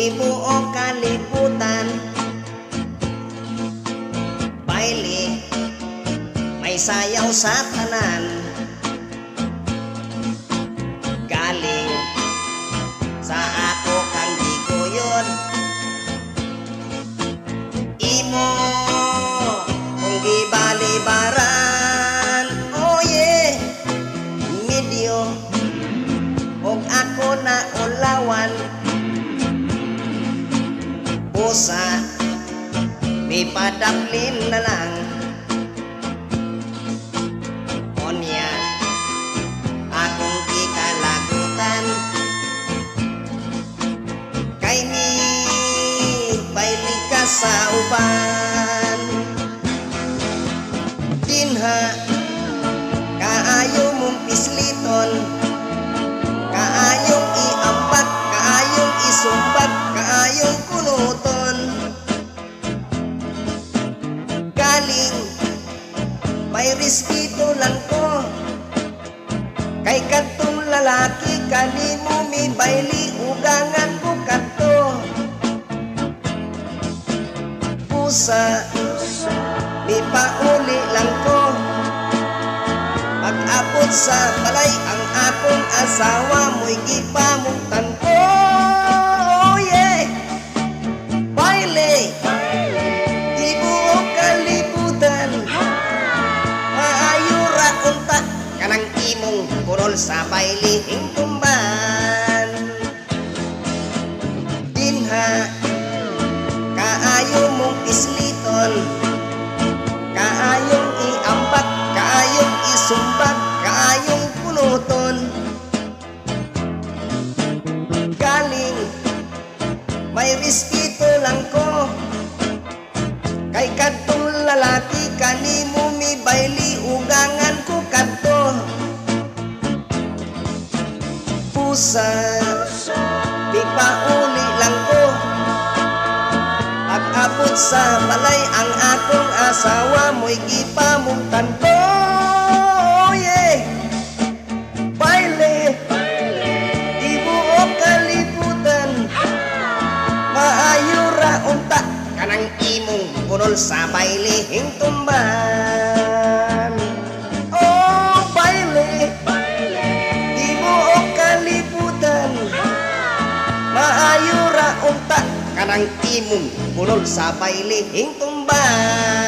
tibuok kalibutan. Baile, may sayaw sa tanan. Galing sa ako kang giguyon. Imo kung gibalibaran, oh yeah. Medyo og ako na ulawan. Busa may padaplin na lang. Onya akong ikalagutan. Kay mi bailig ka sa uban. Dinha kaayo mong pisliton, kaayong iambak, kaayong isumbag, kaayong kunuton. Galing may respeto lang ko, kay kadtong lalaki kanimo mi baili ugangan ko kadto. Pusa mi pauli lang ko, pag-abot sa balay ang akong asawa mo'y gipamutan ko. Oh yeah, baile, tibuok kalibutan. Maayo ra unta kanang imong kurol sa bailihing tumban. Dinha kaayo mong pisliton, kaayong iambak, kaayong isumbag, kaayong punuton. Galing may respeto lang ko, kay kadtong lalaki kanimo mi baili ugangan ko kadto. Pusa di pauli lang ko, pag-abot sa balay ang akong asawa mo'y gipamutan ko. Oh yeah, baile, tibuok kalibutan. Maayo ra unta kanang imong kurol sa bailihing tumban. Oh baile, tibuok kalibutan. Maayo ra unta kanang imong kurol sa bailihing tumban.